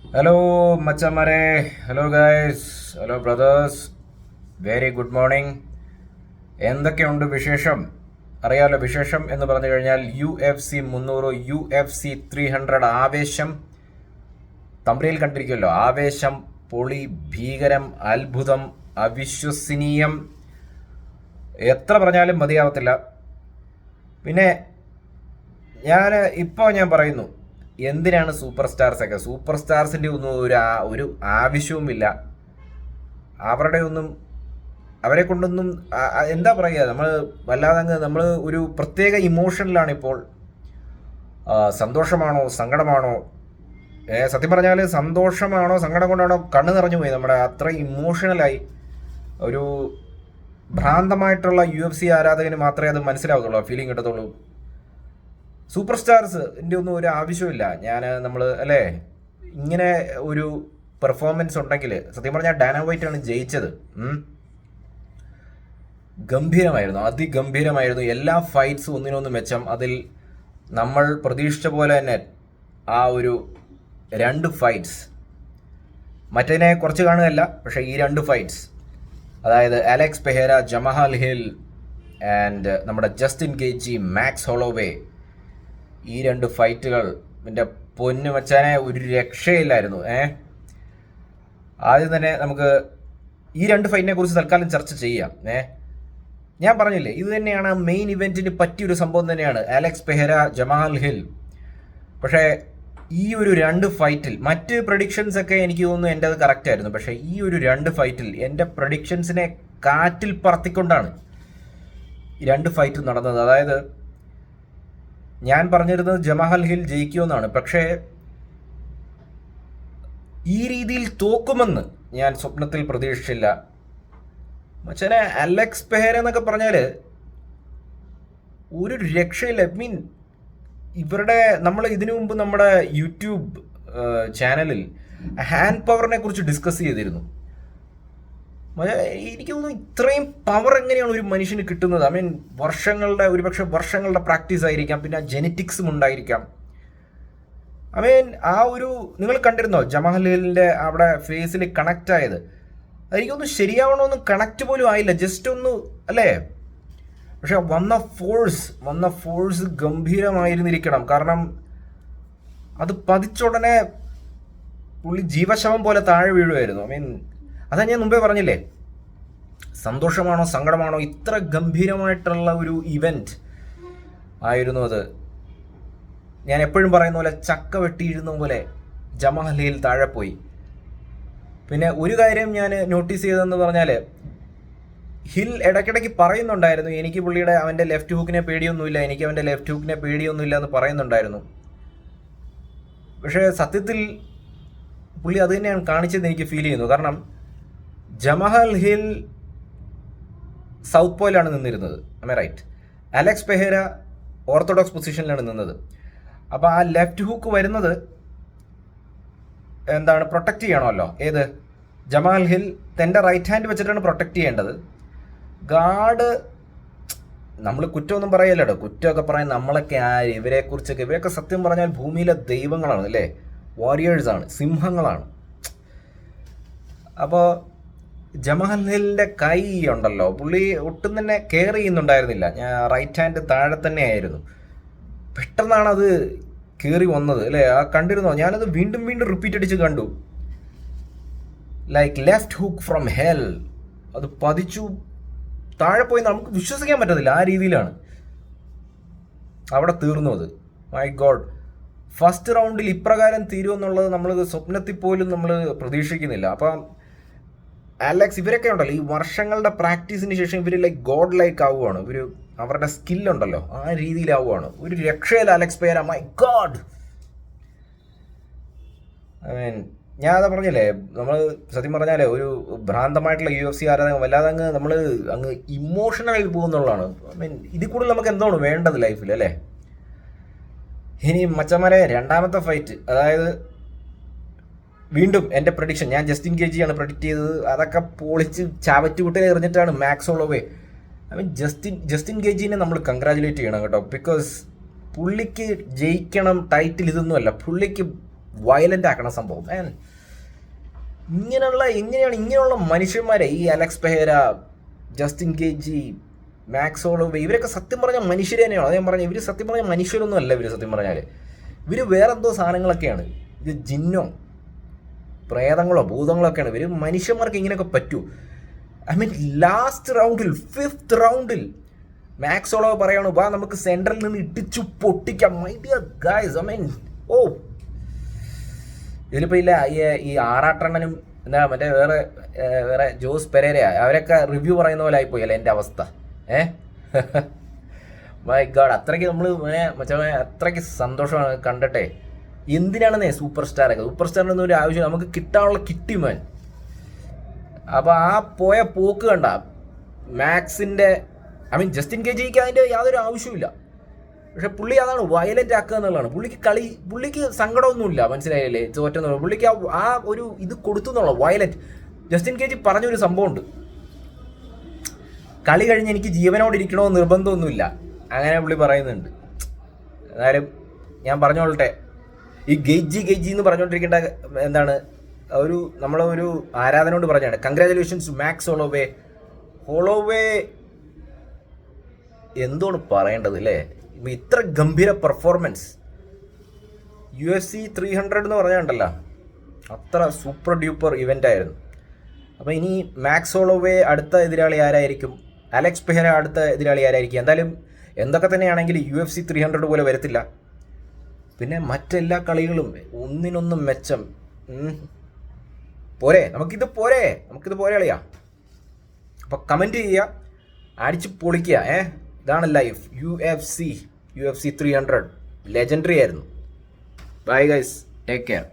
Hello മച്ചന്മാരെ, hello guys, hello brothers, very good morning. എന്തൊക്കെയുണ്ട് വിശേഷം? അറിയാലോ, വിശേഷം എന്ന് പറഞ്ഞു കഴിഞ്ഞാൽ UFC 300, UFC 300 ആവേശം. തമ്പനിയിൽ കണ്ടിരിക്കുമല്ലോ, ആവേശം, പൊളി, ഭീകരം, അത്ഭുതം, അവിശ്വസനീയം, എത്ര പറഞ്ഞാലും മതിയാവത്തില്ല. പിന്നെ ഞാൻ പറയുന്നു, എന്തിനാണ് സൂപ്പർ സ്റ്റാർസൊക്കെ? സൂപ്പർ സ്റ്റാർസിൻ്റെ ഒന്നും ഒരു ആവശ്യവുമില്ല. അവരെ കൊണ്ടൊന്നും എന്താ പറയുക, നമ്മൾ വല്ലാതെ നമ്മൾ ഒരു പ്രത്യേക ഇമോഷനിലാണ് ഇപ്പോൾ. സന്തോഷമാണോ സങ്കടമാണോ? സത്യം പറഞ്ഞാൽ സന്തോഷമാണോ സങ്കടം കൊണ്ടാണോ കണ്ണ് നിറഞ്ഞു പോയി. നമ്മുടെ അത്ര ഇമോഷണലായി. ഒരു ഭ്രാന്തമായിട്ടുള്ള UFC ആരാധകന് മാത്രമേ അത് മനസ്സിലാവത്തുള്ളൂ, ഫീലിംഗ് കിട്ടത്തുള്ളൂ. സൂപ്പർ സ്റ്റാർസിൻ്റെ ഒന്നും ഒരു ആവശ്യമില്ല. നമ്മൾ അല്ലേ, ഇങ്ങനെ ഒരു പെർഫോമൻസ് ഉണ്ടെങ്കിൽ, സത്യം പറഞ്ഞാൽ ഡാന വൈറ്റാണ് ജയിച്ചത്. ഗംഭീരമായിരുന്നു, അതിഗംഭീരമായിരുന്നു. എല്ലാ ഫൈറ്റ്സും ഒന്നിനൊന്ന് മെച്ചം. അതിൽ നമ്മൾ പ്രതീക്ഷിച്ച പോലെ തന്നെ ആ ഒരു 2 ഫൈറ്റ്സ്, മറ്റേതിനെ കുറച്ച് കാണുകയല്ല, പക്ഷേ ഈ 2 ഫൈറ്റ്സ്, അതായത് അലക്സ് പെഹേര, ജമഹാൽ ഹിൽ ആൻഡ് നമ്മുടെ ജസ്റ്റിൻ ഗേജി, മാക്സ് ഹോളോവേ, ഈ 2 ഫൈറ്റുകൾ എൻ്റെ പൊന്നു മച്ചാനെ ഒരു രക്ഷയില്ലായിരുന്നു. ആദ്യം തന്നെ നമുക്ക് ഈ 2 ഫൈറ്റിനെ കുറിച്ച് തൽക്കാലം ചർച്ച ചെയ്യാം. ഞാൻ പറഞ്ഞില്ലേ, ഇത് തന്നെയാണ് മെയിൻ ഇവൻറ്റിന് പറ്റിയൊരു സംഭവം തന്നെയാണ്, അലക്സ് പെഹേര, ജമാൽ ഹിൽ. പക്ഷേ ഈ ഒരു 2 ഫൈറ്റിൽ, മറ്റ് പ്രഡിക്ഷൻസ് ഒക്കെ എനിക്ക് തോന്നുന്നു എൻ്റെ അത് കറക്റ്റ് ആയിരുന്നു, പക്ഷേ ഈ ഒരു 2 ഫൈറ്റിൽ എൻ്റെ പ്രഡിക്ഷൻസിനെ കാറ്റിൽ പറത്തിക്കൊണ്ടാണ് ഈ 2 ഫൈറ്റ് നടന്നത്. അതായത് ഞാൻ പറഞ്ഞിരുന്നത് ജമഹൽ ഹിൽ ജയിക്കുമെന്നാണ്, പക്ഷേ ഈ രീതിയിൽ തോക്കുമെന്ന് ഞാൻ സ്വപ്നത്തിൽ പ്രതീക്ഷിച്ചില്ല. മച്ചാനെ, അലക്സ് പെഹേര എന്നൊക്കെ പറഞ്ഞാൽ ഒരു രക്ഷയില്ല. നമ്മൾ ഇതിനു മുമ്പ് നമ്മുടെ യൂട്യൂബ് ചാനലിൽ ഹാൻഡ് പവറിനെ കുറിച്ച് ഡിസ്കസ് ചെയ്തിരുന്നു. എനിക്ക് തോന്നുന്നു ഇത്രയും പവർ എങ്ങനെയാണ് ഒരു മനുഷ്യന് കിട്ടുന്നത്? ഒരുപക്ഷെ വർഷങ്ങളുടെ പ്രാക്ടീസ് ആയിരിക്കാം, പിന്നെ ജെനറ്റിക്സും ഉണ്ടായിരിക്കാം. നിങ്ങൾ കണ്ടിരുന്നോ ജമഹലിന്റെ അവിടെ ഫേസിൽ കണക്റ്റ് ആയത്? അതെനിക്കൊന്നും ശരിയാവണമെന്ന് കണക്റ്റ് പോലും ആയില്ല, ജസ്റ്റ് ഒന്ന് അല്ലേ. പക്ഷെ വന്ന ഫോഴ്സ് ഗംഭീരമായിരുന്നിരിക്കണം. കാരണം അത് പതിച്ചുടനെ പുള്ളി ജീവശവം പോലെ താഴെ വീഴുമായിരുന്നു. അതാ ഞാൻ മുമ്പേ പറഞ്ഞില്ലേ, സന്തോഷമാണോ സങ്കടമാണോ, ഇത്ര ഗംഭീരമായിട്ടുള്ള ഒരു ഇവൻറ്റ് ആയിരുന്നു അത്. ഞാൻ എപ്പോഴും പറയുന്ന പോലെ, ചക്ക വെട്ടിയിരുന്ന പോലെ ജമഹലിൽ താഴെ പോയി. പിന്നെ ഒരു കാര്യം ഞാൻ നോട്ടീസ് ചെയ്തതെന്ന് പറഞ്ഞാൽ, ഹിൽ ഇടയ്ക്കിടയ്ക്ക് പറയുന്നുണ്ടായിരുന്നു, എനിക്ക് അവൻ്റെ ലെഫ്റ്റ് ഹൂക്കിനെ പേടിയൊന്നുമില്ല എന്ന് പറയുന്നുണ്ടായിരുന്നു. പക്ഷേ സത്യത്തിൽ പുള്ളി അത് തന്നെയാണ് കാണിച്ചതെന്ന് എനിക്ക് ഫീൽ ചെയ്യുന്നു. കാരണം ജമഹൽ ഹിൽ സൗത്ത് പോയിലാണ് നിന്നിരുന്നത്, റൈറ്റ്. അലക്സ് പെഹേര ഓർത്തഡോക്സ് പൊസിഷനിലാണ് നിന്നത്. അപ്പോൾ ആ ലെഫ്റ്റ് ഹൂക്ക് വരുന്നത് പ്രൊട്ടക്റ്റ് ചെയ്യണമല്ലോ. ഏത്? ജമാൽ ഹിൽ തൻ്റെ റൈറ്റ് ഹാൻഡ് വെച്ചിട്ടാണ് പ്രൊട്ടക്റ്റ് ചെയ്യേണ്ടത്. ഗാർഡ്, നമ്മൾ കുറ്റമൊന്നും പറയല്ലോ, കുറ്റമൊക്കെ പറയാൻ നമ്മളൊക്കെ ആര്? ഇവരെയൊക്കെ സത്യം പറഞ്ഞാൽ ഭൂമിയിലെ ദൈവങ്ങളാണ് അല്ലേ, വാരിയേഴ്സാണ്, സിംഹങ്ങളാണ്. അപ്പോൾ ജമഹൽ ഹിലിൻ്റെ കൈ ഉണ്ടല്ലോ, പുള്ളി ഒട്ടും തന്നെ കെയർ ചെയ്യുന്നുണ്ടായിരുന്നില്ല. റൈറ്റ് ഹാൻഡ് താഴെ തന്നെ ആയിരുന്നു. പെട്ടെന്നാണ് അത് കയറി വന്നത് അല്ലേ. കണ്ടിരുന്നോ? ഞാനത് വീണ്ടും റിപ്പീറ്റ് അടിച്ച് കണ്ടു. Like left hook from hell. അത് പതിച്ചു താഴെ പോയി, നമുക്ക് വിശ്വസിക്കാൻ പറ്റത്തില്ല, ആ രീതിയിലാണ് അവിടെ തീർന്നു അത്. മൈ ഗോഡ്, ഫസ്റ്റ് റൗണ്ടിൽ ഇപ്രകാരം തീരുമെന്നുള്ളത് നമ്മൾ സ്വപ്നത്തിൽ പോലും നമ്മൾ പ്രതീക്ഷിക്കുന്നില്ല. അപ്പം അലക്സ്, ഇവരൊക്കെ ഉണ്ടല്ലോ, ഈ വർഷങ്ങളുടെ പ്രാക്ടീസിന് ശേഷം ഇവർ ലൈക്ക് ഗോഡ് ലൈക്ക് ആവുകയാണ്. അവരുടെ സ്കില്ലുണ്ടല്ലോ, ആ രീതിയിലാവുകയാണ്. ഒരു രക്ഷയില്ല അലക്സ് പെഹേര, മൈ ഗോഡ്. ഞാൻ അതാ പറഞ്ഞില്ലേ, നമ്മൾ സത്യം പറഞ്ഞാലേ ഒരു ഭ്രാന്തമായിട്ടുള്ള UFC ആരാധന വല്ലാതെ നമ്മൾ ഇമോഷണലായി പോകുന്നുള്ളതാണ്. ഇതിൽ കൂടുതൽ നമുക്ക് എന്താണ് വേണ്ടത് ലൈഫിൽ അല്ലേ. ഇനി മച്ചന്മാരെ, 2ാമത്തെ ഫൈറ്റ്, അതായത് വീണ്ടും എൻ്റെ പ്രഡിക്ഷൻ, ഞാൻ ജസ്റ്റിൻ ഗേജിയാണ് പ്രഡിക്റ്റ് ചെയ്തത്. അതൊക്കെ പൊളിച്ച് ചവറ്റുകുട്ടയിൽ എറിഞ്ഞിട്ടാണ് മാക്സ് ഹോളോവേ. ജസ്റ്റിൻ ഗേജിനെ നമ്മൾ കൺഗ്രാജുലേറ്റ് ചെയ്യണം കേട്ടോ. ബിക്കോസ് പുള്ളിക്ക് ജയിക്കണം ടൈറ്റിൽ ഇതൊന്നുമല്ല, പുള്ളിക്ക് വയലൻ്റ് ആക്കണ സംഭവം. ഇങ്ങനെയുള്ള മനുഷ്യന്മാരെ ഈ അലക്സ് പെഹേര, ജസ്റ്റിൻ ഗേജി, മാക്സ് ഹോളോവേ, ഇവരൊക്കെ സത്യം പറഞ്ഞാൽ മനുഷ്യർ തന്നെയാണ്. അത് ഞാൻ പറഞ്ഞ ഇവർ സത്യം പറഞ്ഞാൽ മനുഷ്യരൊന്നും അല്ല. ഇവർ സത്യം പറഞ്ഞാൽ ഇവർ വേറെന്തോ സാധനങ്ങളൊക്കെയാണ്. ഇത് ജിന്നോ പ്രേതങ്ങളോ ഭൂതങ്ങളോ ഒക്കെയാണ്. ഇവർ മനുഷ്യന്മാർക്ക് ഇങ്ങനെയൊക്കെ പറ്റൂ. ഐ മീൻ ലാസ്റ്റ് റൗണ്ടിൽ 5th റൗണ്ടിൽ മാക്സ് ഹോളോവേ പറയാണ്, വാ നമുക്ക് സെൻട്രൽ നിന്ന് ഇടിച്ചു പൊട്ടിക്കാം. My dear guys, I mean ഇതിലിപ്പോൾ ഇല്ല ഈ ആറാട്ടണ്ണനും എന്താ മറ്റേ വേറെ ജോസ് പെരേര അവരൊക്കെ റിവ്യൂ പറയുന്ന പോലെ ആയിപ്പോയി അല്ലേ എൻ്റെ അവസ്ഥ. മൈ ഗാഡ്, അത്രയ്ക്ക് നമ്മൾ മറ്റേ അത്രയ്ക്ക് സന്തോഷമാണ് കണ്ടിട്ടെ. എന്തിനാണെന്നേ സൂപ്പർ സ്റ്റാറിനൊന്നും ഒരു ആവശ്യം, നമുക്ക് കിട്ടാനുള്ള കിട്ടി മാൻ. അപ്പോൾ ആ പോയ പോക്ക് കണ്ട മാക്സിൻ്റെ, ഐ മീൻ ജസ്റ്റിൻ ഗേജിക്ക് അതിൻ്റെ യാതൊരു ആവശ്യമില്ല. പക്ഷെ പുള്ളി അതാണ് വയലൻ്റ് ആക്കുക എന്നുള്ളതാണ്. പുള്ളിക്ക് സങ്കടമൊന്നുമില്ല, മനസ്സിലായില്ലേ തോറ്റെന്നുള്ള. പുള്ളിക്ക് ആ ഒരു ഇത് കൊടുത്തു എന്നുള്ള വയലൻ്റ്. ജസ്റ്റിൻ ഗേജി പറഞ്ഞൊരു സംഭവമുണ്ട്, കളി കഴിഞ്ഞ് എനിക്ക് ജീവനോട് ഇരിക്കണമെന്ന് നിർബന്ധമൊന്നുമില്ല, അങ്ങനെ പുള്ളി പറയുന്നുണ്ട്. എന്നാലും ഞാൻ പറഞ്ഞോളട്ടെ, ഈ ഗെയ്ജി എന്ന് പറഞ്ഞുകൊണ്ടിരിക്കേണ്ട എന്താണ് നമ്മളൊരു ആരാധനയോട് പറഞ്ഞാണ് കൺഗ്രാജുലേഷൻസ് മാക്സ് ഹോളോവേ എന്തോണ് പറയേണ്ടത് അല്ലേ. ഇത്ര ഗംഭീര പെർഫോമൻസ് UFC 300 എന്ന് പറഞ്ഞുണ്ടല്ലോ, അത്ര സൂപ്പർ ഡ്യൂപ്പർ ഇവൻ്റ് ആയിരുന്നു. അപ്പോൾ ഇനി മാക്സ് ഹോളോവേ അടുത്ത എതിരാളി ആരായിരിക്കും, അലക്സ് പെഹേര അടുത്ത എതിരാളി ആരായിരിക്കും. എന്തായാലും എന്തൊക്കെ തന്നെയാണെങ്കിൽ UFC 300 പോലെ വരത്തില്ല. പിന്നെ മറ്റെല്ലാ കളികളും ഒന്നിനൊന്നും മെച്ചം. നമുക്കിത് പോരെ കളിയാ. അപ്പോൾ കമൻറ്റ് ചെയ്യുക, അടിച്ച് പൊളിക്കുക. ഇതാണ് ലൈഫ്. UFC 300 ലെജൻഡറി ആയിരുന്നു. Bye guys, take care.